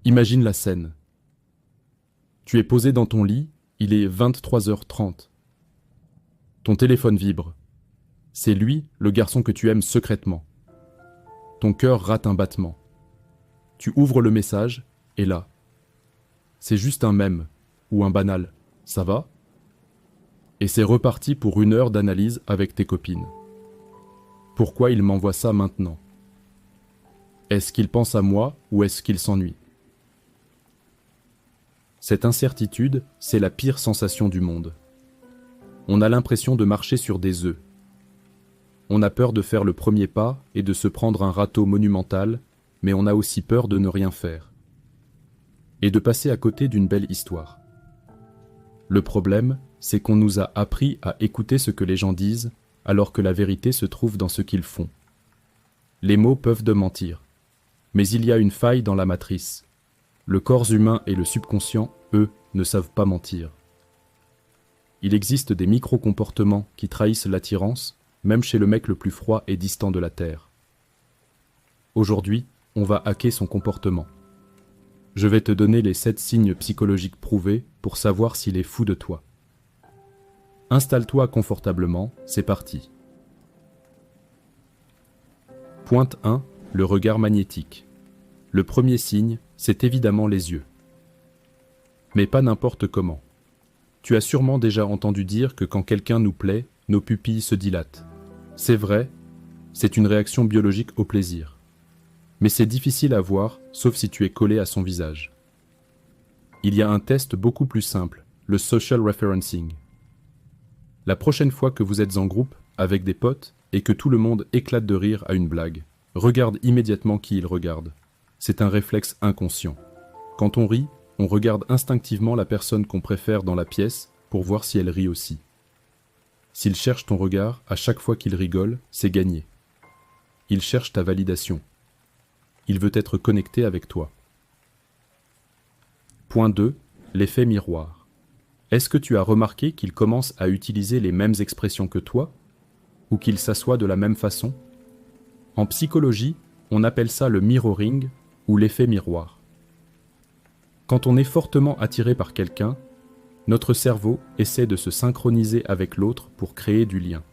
Imagine la scène. Tu es posé dans ton lit, il est 23h30. Ton téléphone vibre. C'est lui, le garçon que tu aimes secrètement. Ton cœur rate un battement. Tu ouvres le message, et là. C'est juste un mème, ou un banal. Ça va? Et c'est reparti pour 1 heure d'analyse avec tes copines. Pourquoi il m'envoie ça maintenant? Est-ce qu'il pense à moi ou est-ce qu'il s'ennuie? Cette incertitude, c'est la pire sensation du monde. On a l'impression de marcher sur des œufs. On a peur de faire le premier pas et de se prendre un râteau monumental, mais on a aussi peur de ne rien faire. Et de passer à côté d'une belle histoire. Le problème, c'est qu'on nous a appris à écouter ce que les gens disent, alors que la vérité se trouve dans ce qu'ils font. Les mots peuvent de mentir, mais il y a une faille dans la matrice. Le corps humain et le subconscient, eux, ne savent pas mentir. Il existe des micro-comportements qui trahissent l'attirance, même chez le mec le plus froid et distant de la Terre. Aujourd'hui, on va hacker son comportement. Je vais te donner les 7 signes psychologiques prouvés pour savoir s'il est fou de toi. Installe-toi confortablement, c'est parti. Pointe 1, le regard magnétique. Le premier signe, c'est évidemment les yeux. Mais pas n'importe comment. Tu as sûrement déjà entendu dire que quand quelqu'un nous plaît, nos pupilles se dilatent. C'est vrai, c'est une réaction biologique au plaisir. Mais c'est difficile à voir, sauf si tu es collé à son visage. Il y a un test beaucoup plus simple, le social referencing. La prochaine fois que vous êtes en groupe, avec des potes, et que tout le monde éclate de rire à une blague, regarde immédiatement qui il regarde. C'est un réflexe inconscient. Quand on rit, on regarde instinctivement la personne qu'on préfère dans la pièce pour voir si elle rit aussi. S'il cherche ton regard à chaque fois qu'il rigole, c'est gagné. Il cherche ta validation. Il veut être connecté avec toi. Point 2. L'effet miroir. Est-ce que tu as remarqué qu'il commence à utiliser les mêmes expressions que toi, ou qu'il s'assoit de la même façon? En psychologie, on appelle ça le mirroring ou l'effet miroir. Quand on est fortement attiré par quelqu'un, notre cerveau essaie de se synchroniser avec l'autre pour créer du lien.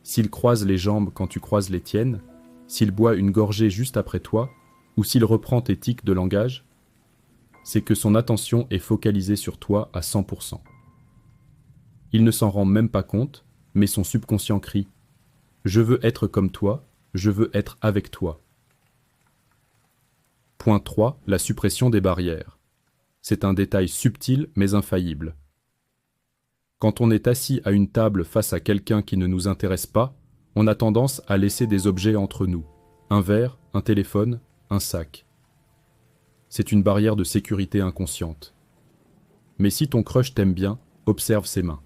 S'il croise les jambes quand tu croises les tiennes, s'il boit une gorgée juste après toi, ou s'il reprend tes tics de langage, c'est que son attention est focalisée sur toi à 100%. Il ne s'en rend même pas compte, mais son subconscient crie « Je veux être comme toi, je veux être avec toi ». Point 3. La suppression des barrières. C'est un détail subtil mais infaillible. Quand on est assis à une table face à quelqu'un qui ne nous intéresse pas, on a tendance à laisser des objets entre nous. Un verre, un téléphone, un sac. C'est une barrière de sécurité inconsciente. Mais si ton crush t'aime bien, observe ses mains.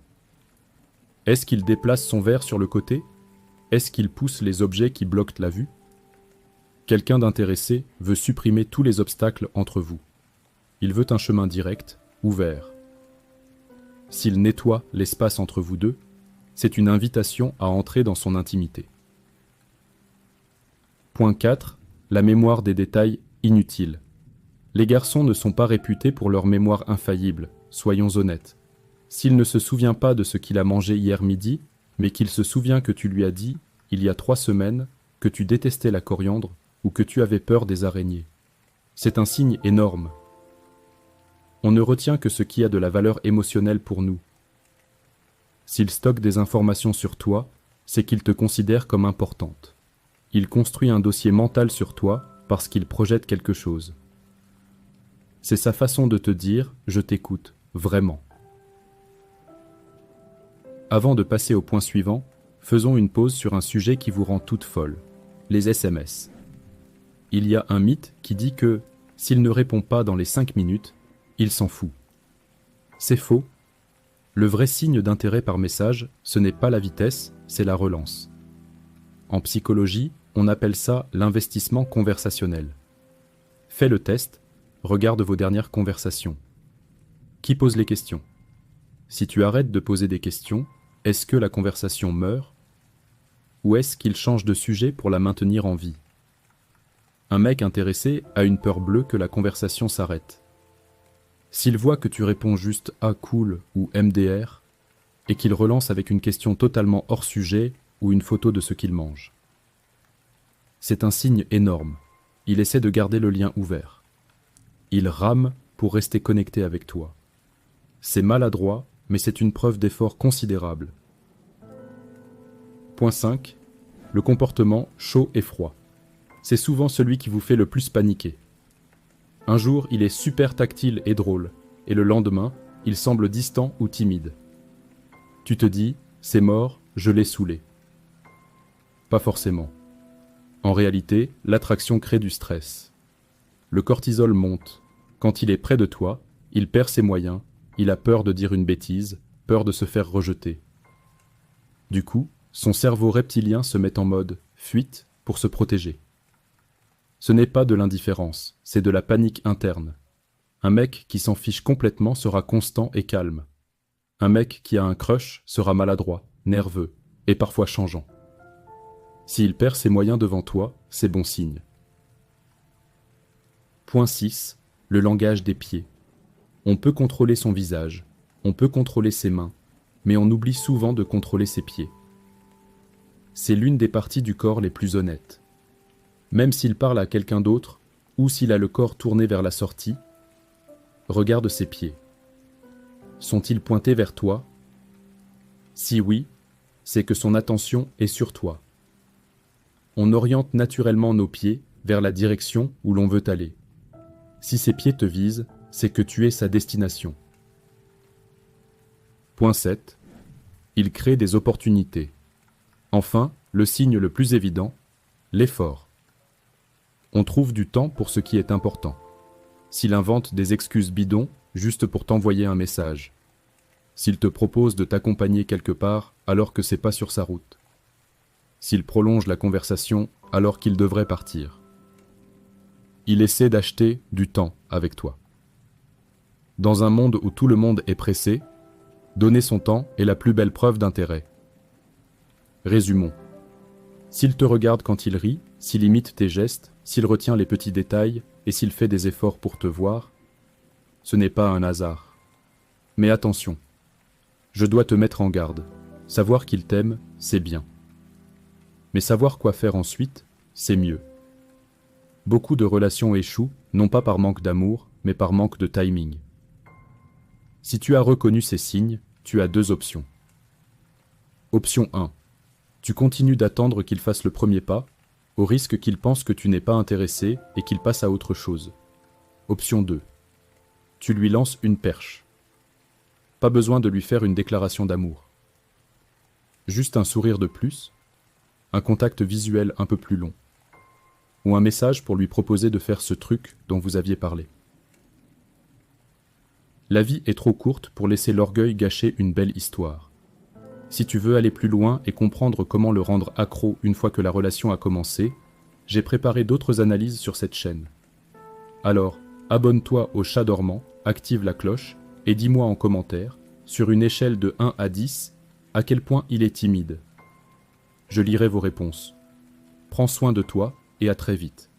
Est-ce qu'il déplace son verre sur le côté? Est-ce qu'il pousse les objets qui bloquent la vue? Quelqu'un d'intéressé veut supprimer tous les obstacles entre vous. Il veut un chemin direct, ouvert. S'il nettoie l'espace entre vous deux, c'est une invitation à entrer dans son intimité. Point 4. La mémoire des détails inutiles. Les garçons ne sont pas réputés pour leur mémoire infaillible, soyons honnêtes. S'il ne se souvient pas de ce qu'il a mangé hier midi, mais qu'il se souvient que tu lui as dit, il y a 3 semaines, que tu détestais la coriandre ou que tu avais peur des araignées. C'est un signe énorme. On ne retient que ce qui a de la valeur émotionnelle pour nous. S'il stocke des informations sur toi, c'est qu'il te considère comme importante. Il construit un dossier mental sur toi parce qu'il projette quelque chose. C'est sa façon de te dire « je t'écoute, vraiment ». Avant de passer au point suivant, faisons une pause sur un sujet qui vous rend toute folle, les SMS. Il y a un mythe qui dit que, s'il ne répond pas dans les 5 minutes, il s'en fout. C'est faux. Le vrai signe d'intérêt par message, ce n'est pas la vitesse, c'est la relance. En psychologie, on appelle ça l'investissement conversationnel. Fais le test, regarde vos dernières conversations. Qui pose les questions? Si tu arrêtes de poser des questions, est-ce que la conversation meurt? Ou est-ce qu'il change de sujet pour la maintenir en vie? Un mec intéressé a une peur bleue que la conversation s'arrête. S'il voit que tu réponds juste « Ah cool » ou « MDR » et qu'il relance avec une question totalement hors sujet ou une photo de ce qu'il mange. C'est un signe énorme. Il essaie de garder le lien ouvert. Il rame pour rester connecté avec toi. C'est maladroit, mais c'est une preuve d'effort considérable. Point 5. Le comportement chaud et froid. C'est souvent celui qui vous fait le plus paniquer. Un jour, il est super tactile et drôle, et le lendemain, il semble distant ou timide. Tu te dis, c'est mort, je l'ai saoulé. Pas forcément. En réalité, l'attraction crée du stress. Le cortisol monte. Quand il est près de toi, il perd ses moyens, il a peur de dire une bêtise, peur de se faire rejeter. Du coup, son cerveau reptilien se met en mode fuite pour se protéger. Ce n'est pas de l'indifférence, c'est de la panique interne. Un mec qui s'en fiche complètement sera constant et calme. Un mec qui a un crush sera maladroit, nerveux et parfois changeant. S'il perd ses moyens devant toi, c'est bon signe. Point 6. Le langage des pieds. On peut contrôler son visage, on peut contrôler ses mains, mais on oublie souvent de contrôler ses pieds. C'est l'une des parties du corps les plus honnêtes. Même s'il parle à quelqu'un d'autre, ou s'il a le corps tourné vers la sortie, regarde ses pieds. Sont-ils pointés vers toi? Si oui, c'est que son attention est sur toi. On oriente naturellement nos pieds vers la direction où l'on veut aller. Si ses pieds te visent, c'est que tu es sa destination. Point 7. Il crée des opportunités. Enfin, le signe le plus évident, l'effort. On trouve du temps pour ce qui est important. S'il invente des excuses bidons juste pour t'envoyer un message. S'il te propose de t'accompagner quelque part alors que c'est pas sur sa route. S'il prolonge la conversation alors qu'il devrait partir. Il essaie d'acheter du temps avec toi. Dans un monde où tout le monde est pressé, donner son temps est la plus belle preuve d'intérêt. Résumons. S'il te regarde quand il rit, s'il imite tes gestes, s'il retient les petits détails et s'il fait des efforts pour te voir, ce n'est pas un hasard. Mais attention, je dois te mettre en garde. Savoir qu'il t'aime, c'est bien. Mais savoir quoi faire ensuite, c'est mieux. Beaucoup de relations échouent, non pas par manque d'amour, mais par manque de timing. Si tu as reconnu ces signes, tu as deux options. Option 1. Tu continues d'attendre qu'il fasse le premier pas, au risque qu'il pense que tu n'es pas intéressé et qu'il passe à autre chose. Option 2. Tu lui lances une perche. Pas besoin de lui faire une déclaration d'amour. Juste un sourire de plus, un contact visuel un peu plus long, ou un message pour lui proposer de faire ce truc dont vous aviez parlé. La vie est trop courte pour laisser l'orgueil gâcher une belle histoire. Si tu veux aller plus loin et comprendre comment le rendre accro une fois que la relation a commencé, j'ai préparé d'autres analyses sur cette chaîne. Alors, abonne-toi au Chat dormant, active la cloche et dis-moi en commentaire, sur une échelle de 1 à 10, à quel point il est timide. Je lirai vos réponses. Prends soin de toi et à très vite.